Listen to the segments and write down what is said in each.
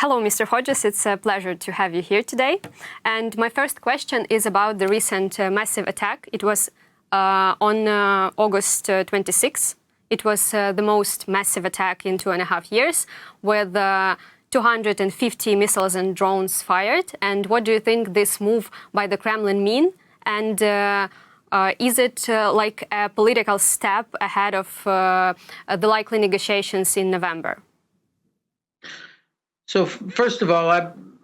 Hello, Mr. Hodges. It's a pleasure to have you here today. And my first question is about the recent massive attack. It was on August 26. It was the most massive attack in 2.5 years, with 250 missiles and drones fired. And what do you think this move by the Kremlin mean? And is it like a political step ahead of the likely negotiations in November? So first of all,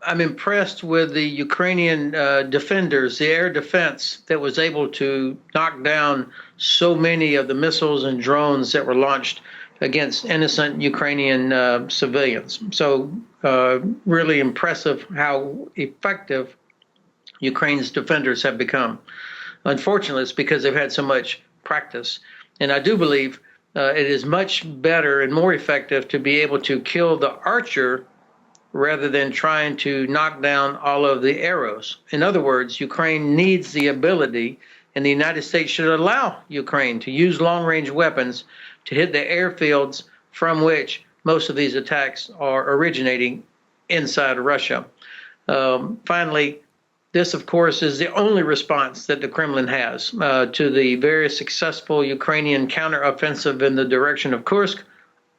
I'm impressed with the Ukrainian defenders, the air defense that was able to knock down so many of the missiles and drones that were launched against innocent Ukrainian civilians. So really impressive how effective Ukraine's defenders have become. Unfortunately, it's because they've had so much practice. And I do believe it is much better and more effective to be able to kill the archer rather than trying to knock down all of the arrows. In other words, Ukraine needs the ability, and the United States should allow Ukraine to use long-range weapons to hit the airfields from which most of these attacks are originating inside of Russia. Finally, this, of course, is the only response that the Kremlin has to the very successful Ukrainian counteroffensive in the direction of Kursk.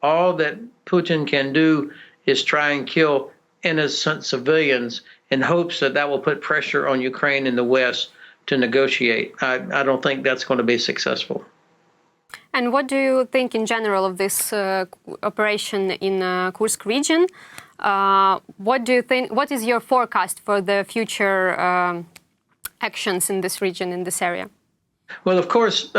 All that Putin can do is try and kill innocent civilians in hopes that that will put pressure on Ukraine and the West to negotiate. I don't think that's going to be successful. And what do you think in general of this operation in Kursk region? What do you think? What is your forecast for the future actions in this region, in this area? Well, of course,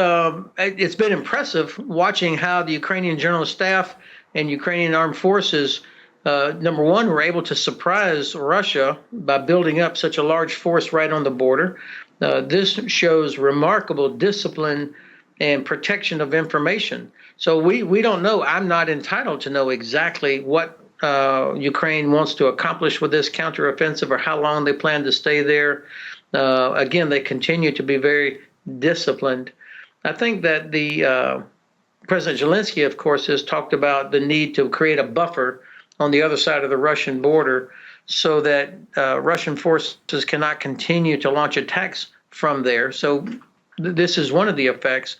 it's been impressive watching how the Ukrainian General Staff and Ukrainian Armed Forces, number one, were able to surprise Russia by building up such a large force right on the border. This shows remarkable discipline and protection of information. So we don't know. I'm not entitled to know exactly what Ukraine wants to accomplish with this counteroffensive or how long they plan to stay there. Again, they continue to be very disciplined. I think that the President Zelensky, of course, has talked about the need to create a buffer on the other side of the Russian border so that Russian forces cannot continue to launch attacks from there. So this is one of the effects.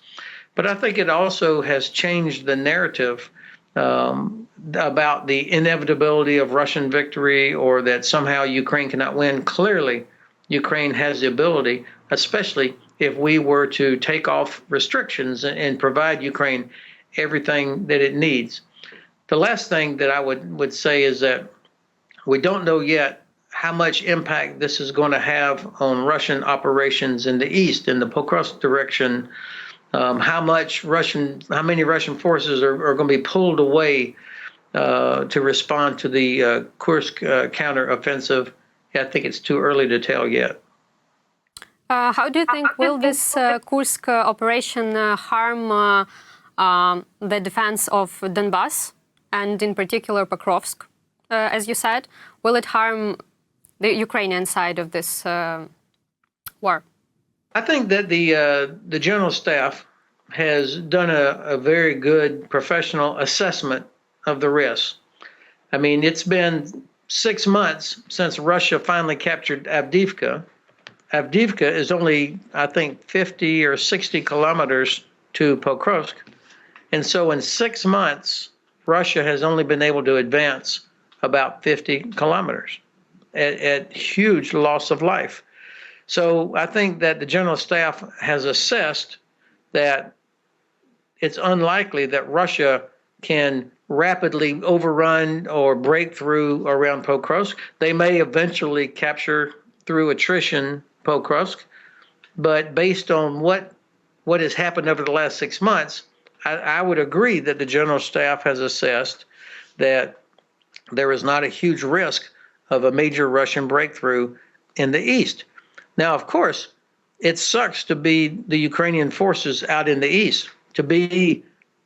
But I think it also has changed the narrative about the inevitability of Russian victory or that somehow Ukraine cannot win. Clearly, Ukraine has the ability, especially if we were to take off restrictions and provide Ukraine everything that it needs. The last thing that I would say is that we don't know yet how much impact this is going to have on Russian operations in the east, in the Pokrovsk direction. How many Russian forces are going to be pulled away to respond to the Kursk counteroffensive? I think it's too early to tell yet. How do you think will this Kursk operation harm the defense of Donbass and in particular Pokrovsk, as you said? Will it harm the Ukrainian side of this war? I think that the General Staff has done a very good professional assessment of the risks. I mean, it's been 6 months since Russia finally captured Avdiivka. Avdiivka is only, I think, 50 or 60 kilometers to Pokrovsk. And so in 6 months, Russia has only been able to advance about 50 kilometers at huge loss of life. So I think that the General Staff has assessed that it's unlikely that Russia can rapidly overrun or break through around Pokrovsk. They may eventually capture through attrition Pokrovsk, but based on what has happened over the last 6 months, I would agree that the General Staff has assessed that there is not a huge risk of a major Russian breakthrough in the east. Now, of course, it sucks to be the Ukrainian forces out in the east, to be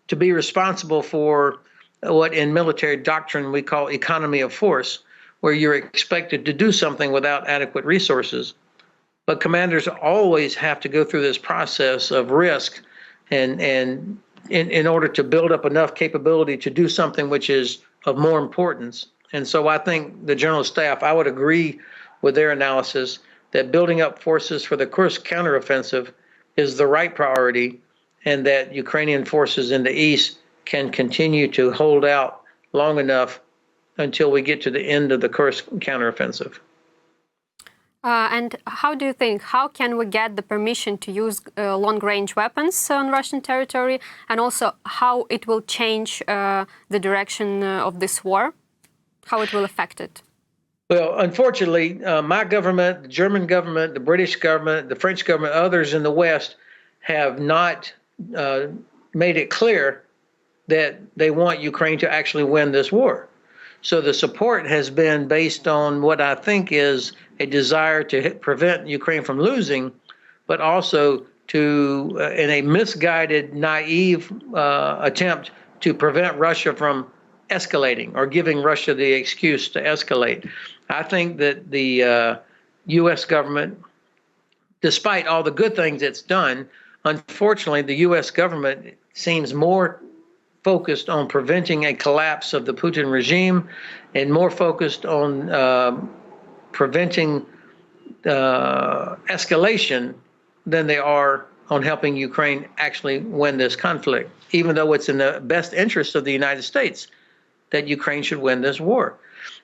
responsible for what in military doctrine we call economy of force, where you're expected to do something without adequate resources. But commanders always have to go through this process of risk and in order to build up enough capability to do something which is of more importance And so I think the General Staff, I would agree with their analysis that building up forces for the Kursk counteroffensive is the right priority, and that Ukrainian forces in the east can continue to hold out long enough until we get to the end of the Kursk counteroffensive. And how do you think, how can we get the permission to use long-range weapons on Russian territory, and also how it will change the direction of this war, how it will affect it? Well, unfortunately, my government, the German government, the British government, the French government, others in the West have not made it clear that they want Ukraine to actually win this war. So the support has been based on what I think is a desire to prevent Ukraine from losing, but also to, in a misguided, naive attempt to prevent Russia from escalating or giving Russia the excuse to escalate. I think that the U.S. government, despite all the good things it's done, unfortunately, the U.S. government seems more focused on preventing a collapse of the Putin regime and more focused on preventing escalation than they are on helping Ukraine actually win this conflict, even though it's in the best interest of the United States that Ukraine should win this war.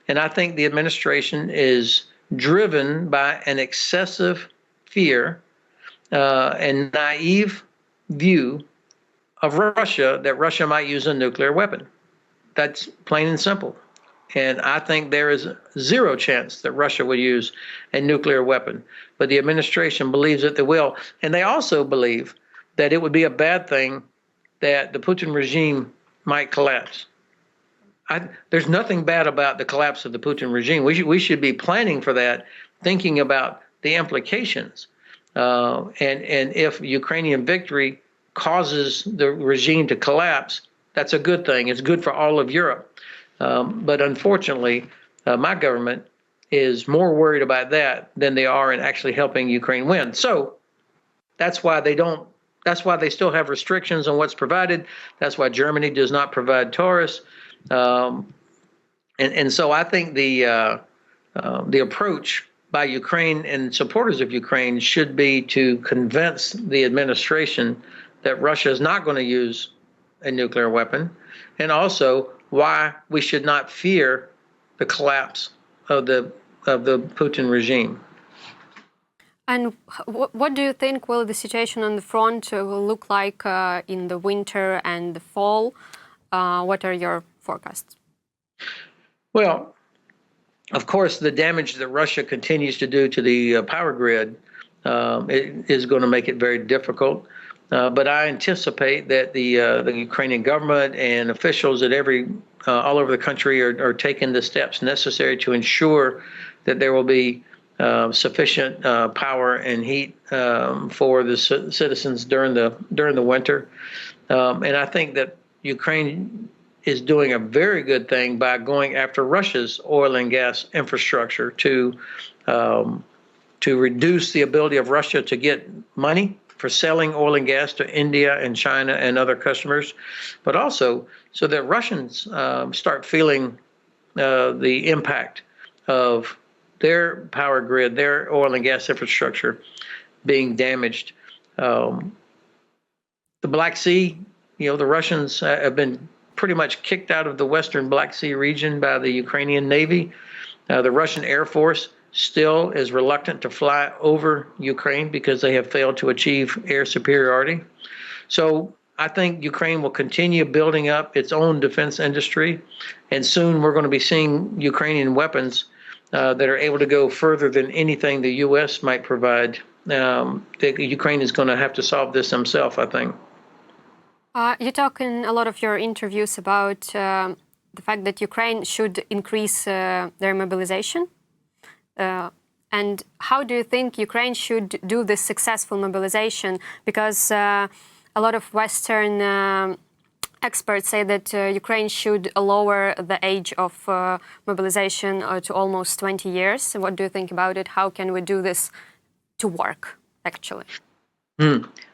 And I think the administration is driven by an excessive fear and naive view of Russia, that Russia might use a nuclear weapon. That's plain and simple. And I think there is zero chance that Russia would use a nuclear weapon. But the administration believes that they will. And they also believe that it would be a bad thing that the Putin regime might collapse. There's nothing bad about the collapse of the Putin regime. We should be planning for that, thinking about the implications. And if Ukrainian victory causes the regime to collapse, that's a good thing. It's good for all of Europe. But unfortunately, my government is more worried about that than they are in actually helping Ukraine win. So that's why they still have restrictions on what's provided. That's why Germany does not provide Taurus. And so I think the approach by Ukraine and supporters of Ukraine should be to convince the administration that Russia is not going to use a nuclear weapon, and also why we should not fear the collapse of the Putin regime. And what do you think will the situation on the front will look like in the winter and the fall? What are your forecasts? Well, of course, the damage that Russia continues to do to the power grid is going to make it very difficult. But I anticipate that the Ukrainian government and officials at all over the country are taking the steps necessary to ensure that there will be sufficient power and heat for the citizens during the winter. And I think that Ukraine is doing a very good thing by going after Russia's oil and gas infrastructure to reduce the ability of Russia to get money for selling oil and gas to India and China and other customers, but also so that Russians start feeling the impact of their power grid, their oil and gas infrastructure being damaged. The Black Sea, the Russians have been pretty much kicked out of the Western Black Sea region by the Ukrainian Navy. The Russian Air Force still is reluctant to fly over Ukraine because they have failed to achieve air superiority. So I think Ukraine will continue building up its own defense industry, and soon we're going to be seeing Ukrainian weapons that are able to go further than anything the U.S. might provide. Ukraine is going to have to solve this themselves, I think. You talk in a lot of your interviews about the fact that Ukraine should increase their mobilization. And how do you think Ukraine should do this successful mobilization? Because a lot of Western experts say that Ukraine should lower the age of mobilization to almost 20 years. What do you think about it? How can we do this to work, actually?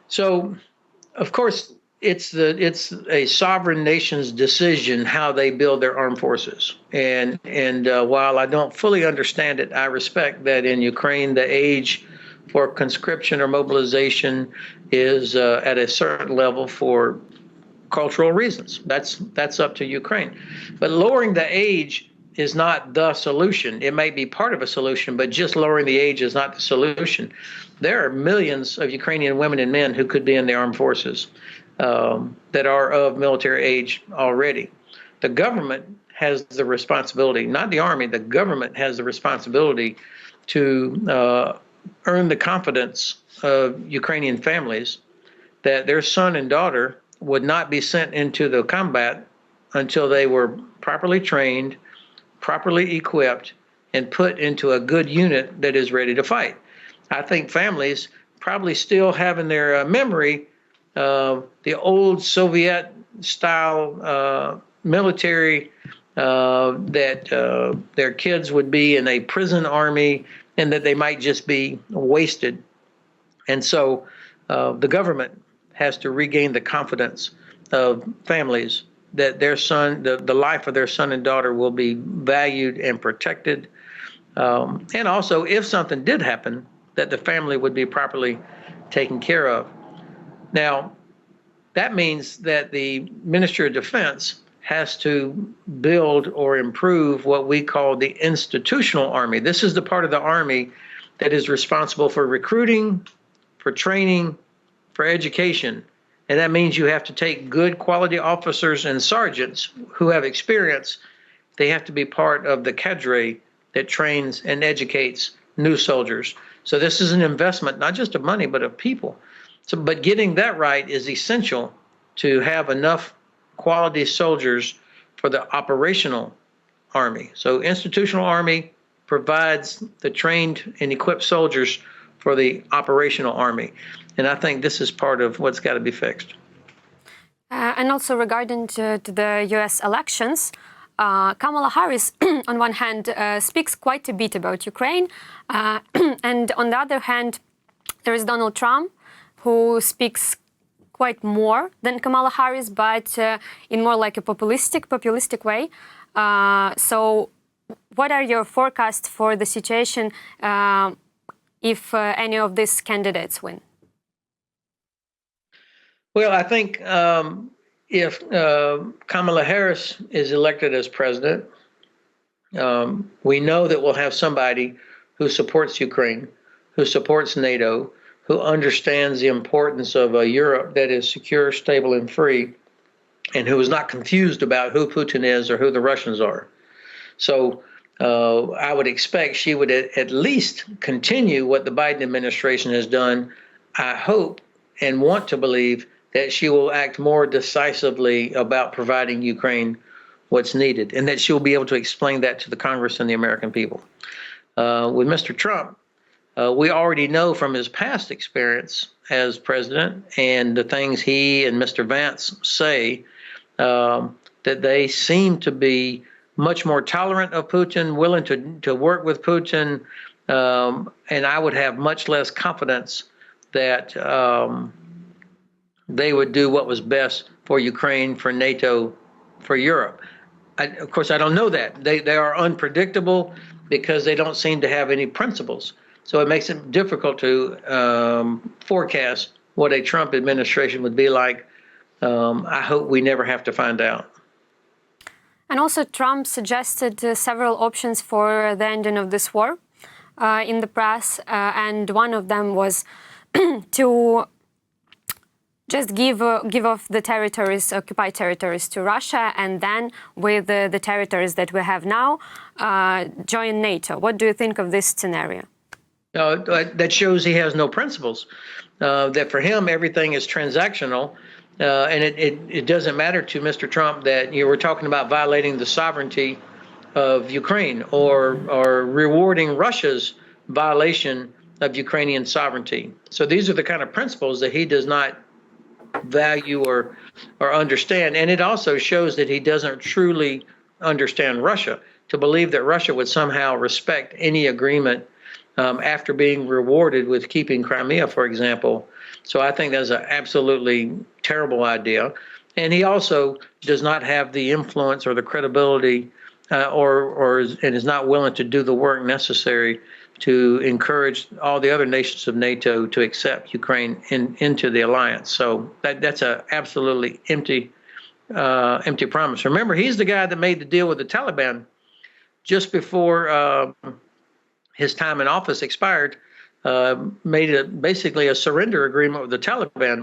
So, of course, it's a sovereign nation's decision how they build their armed forces. And while I don't fully understand it, I respect that in Ukraine the age for conscription or mobilization is at a certain level for cultural reasons. That's up to Ukraine. But lowering the age is not the solution. It may be part of a solution, but just lowering the age is not the solution. There are millions of Ukrainian women and men who could be in the armed forces that are of military age already. The government has the responsibility, not the army, the government has the responsibility to earn the confidence of Ukrainian families that their son and daughter would not be sent into the combat until they were properly trained, properly equipped, and put into a good unit that is ready to fight. I think families probably still have in their memory the old Soviet-style military that their kids would be in a prison army and that they might just be wasted. And so the government has to regain the confidence of families that their son, the life of their son and daughter will be valued and protected. And also, if something did happen, that the family would be properly taken care of. Now, that means that the Ministry of Defense has to build or improve what we call the institutional army. This is the part of the army that is responsible for recruiting, for training, for education. And that means you have to take good quality officers and sergeants who have experience. They have to be part of the cadre that trains and educates new soldiers. So this is an investment, not just of money, but of people. But getting that right is essential to have enough quality soldiers for the operational army. So institutional army provides the trained and equipped soldiers for the operational army. And I think this is part of what's got to be fixed. And also regarding to the US elections, Kamala Harris, on one hand, speaks quite a bit about Ukraine. And on the other hand, there is Donald Trump, who speaks quite more than Kamala Harris, but in more like a populistic way. So what are your forecasts for the situation if any of these candidates win? Well, I think if Kamala Harris is elected as president, we know that we'll have somebody who supports Ukraine, who supports NATO, who understands the importance of a Europe that is secure, stable, and free, and who is not confused about who Putin is or who the Russians are. So I would expect she would at least continue what the Biden administration has done. I hope and want to believe that she will act more decisively about providing Ukraine what's needed, and that she will be able to explain that to the Congress and the American people. With Mr. Trump, we already know from his past experience as president and the things he and Mr. Vance say that they seem to be much more tolerant of Putin, willing to work with Putin, and I would have much less confidence that they would do what was best for Ukraine, for NATO, for Europe. Of course, I don't know that. They are unpredictable because they don't seem to have any principles. So it makes it difficult to forecast what a Trump administration would be like. I hope we never have to find out. And also Trump suggested several options for the ending of this war in the press. And one of them was to just give off the territories, occupied territories, to Russia, and then with the territories that we have now, join NATO. What do you think of this scenario? That shows he has no principles. That for him, everything is transactional. And it doesn't matter to Mr. Trump that we're talking about violating the sovereignty of Ukraine or rewarding Russia's violation of Ukrainian sovereignty. So these are the kind of principles that he does not value or understand. And it also shows that he doesn't truly understand Russia. To believe that Russia would somehow respect any agreement after being rewarded with keeping Crimea, for example. So I think that's an absolutely terrible idea. And he also does not have the influence or the credibility, and is not willing to do the work necessary to encourage all the other nations of NATO to accept Ukraine into the alliance. So that's a absolutely empty promise. Remember, he's the guy that made the deal with the Taliban just before his time in office expired. Made basically a surrender agreement with the Taliban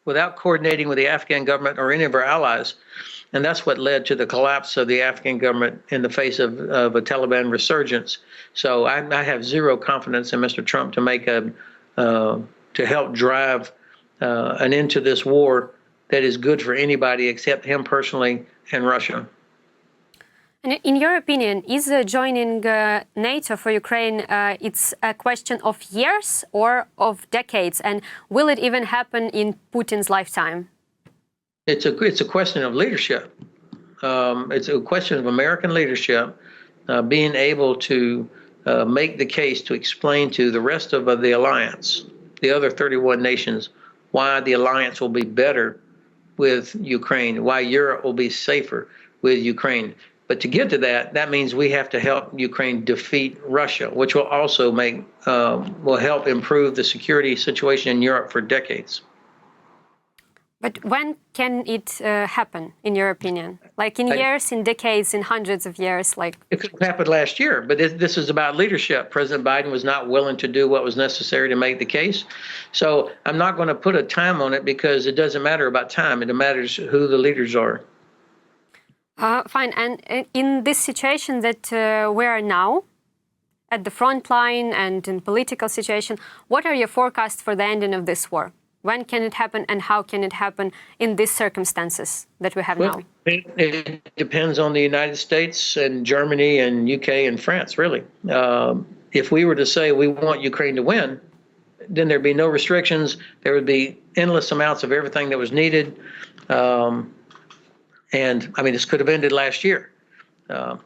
without coordinating with the Afghan government or any of our allies. And that's what led to the collapse of the Afghan government in the face of a Taliban resurgence. So I have zero confidence in Mr. Trump to make to help drive an end to this war that is good for anybody except him personally and Russia. And in your opinion, is joining NATO for Ukraine, it's a question of years or of decades? And will it even happen in Putin's lifetime? It's a question of leadership. It's a question of American leadership being able to make the case to explain to the rest of the alliance, the other 31 nations, why the alliance will be better with Ukraine, why Europe will be safer with Ukraine. But to get to that means we have to help Ukraine defeat Russia, which will also will help improve the security situation in Europe for decades. But when can it happen, in your opinion? Like in years, in decades, in hundreds of years? It could happen last year, but this is about leadership. President Biden was not willing to do what was necessary to make the case. So I'm not going to put a time on it because it doesn't matter about time. It matters who the leaders are. Fine. And in this situation that we are now, at the front line and in political situation, what are your forecasts for the ending of this war? When can it happen and how can it happen in these circumstances that we have now? It depends on the United States and Germany and UK and France, really. If we were to say we want Ukraine to win, then there'd be no restrictions. There would be endless amounts of everything that was needed. And I mean, this could have ended last year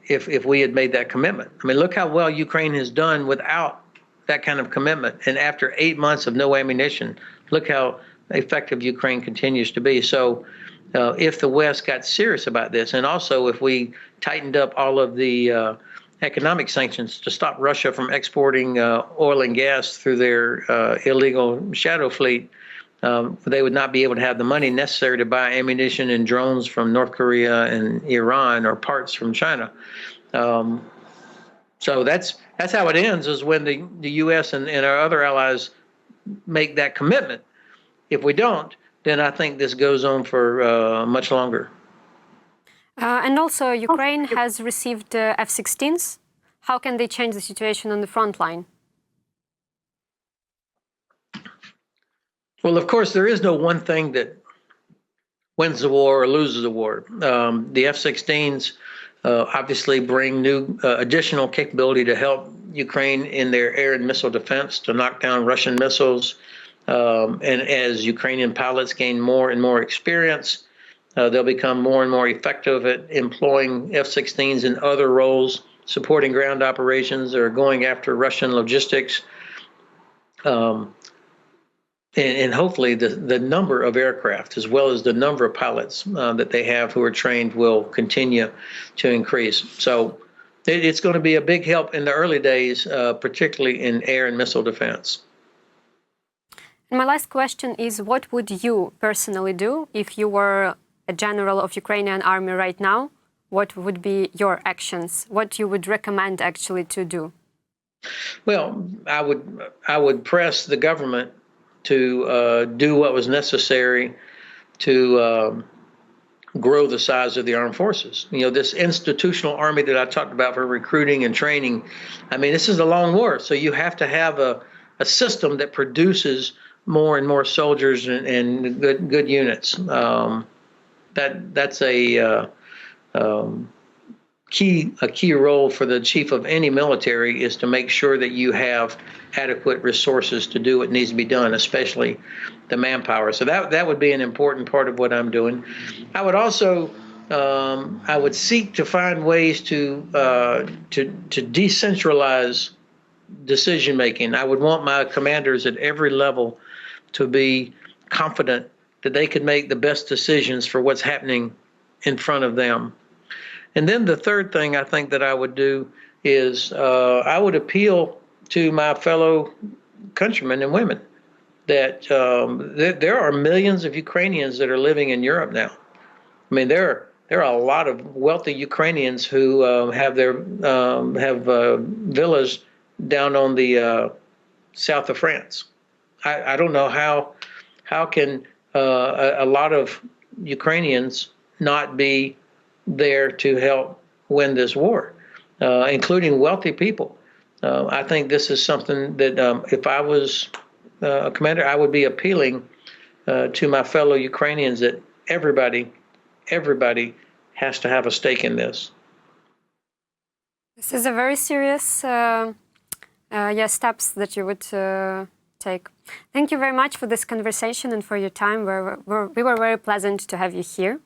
if we had made that commitment. I mean, look how well Ukraine has done without that kind of commitment. And after 8 months of no ammunition, look how effective Ukraine continues to be. So if the West got serious about this, and also if we tightened up all of the economic sanctions to stop Russia from exporting oil and gas through their illegal shadow fleet, they would not be able to have the money necessary to buy ammunition and drones from North Korea and Iran or parts from China. So that's how it ends, is when the U.S. and our other allies make that commitment. If we don't, then I think this goes on for much longer. And also, Ukraine has received F-16s. How can they change the situation on the front line? Well, of course, there is no one thing that wins the war or loses the war. The F-16s obviously bring new additional capability to help Ukraine in their air and missile defense to knock down Russian missiles. And as Ukrainian pilots gain more and more experience, they'll become more and more effective at employing F-16s in other roles, supporting ground operations or going after Russian logistics. And hopefully the number of aircraft, as well as the number of pilots that they have who are trained, will continue to increase. So it's going to be a big help in the early days, particularly in air and missile defense. And my last question is, what would you personally do if you were a general of Ukrainian army right now? What would be your actions? What you would recommend actually to do? Well, I would press the government to do what was necessary to grow the size of the armed forces. You know, this institutional army that I talked about for recruiting and training, I mean, this is a long war, so you have to have a system that produces more and more soldiers and good units. That's a key role for the chief of any military, is to make sure that you have adequate resources to do what needs to be done, especially the manpower. So that would be an important part of what I'm doing. I would also I would seek to find ways to decentralize decision making. I would want my commanders at every level to be confident that they could make the best decisions for what's happening in front of them. And then the third thing I think that I would do is I would appeal to my fellow countrymen and women that there are millions of Ukrainians that are living in Europe now. I mean, there are a lot of wealthy Ukrainians who have villas down on the south of France. I don't know how can a lot of Ukrainians not be there to help win this war, including wealthy people. I think this is something that if I was a commander, I would be appealing to my fellow Ukrainians that everybody has to have a stake in this. This is a very serious steps that you would take. Thank you very much for this conversation and for your time. We were very pleasant to have you here.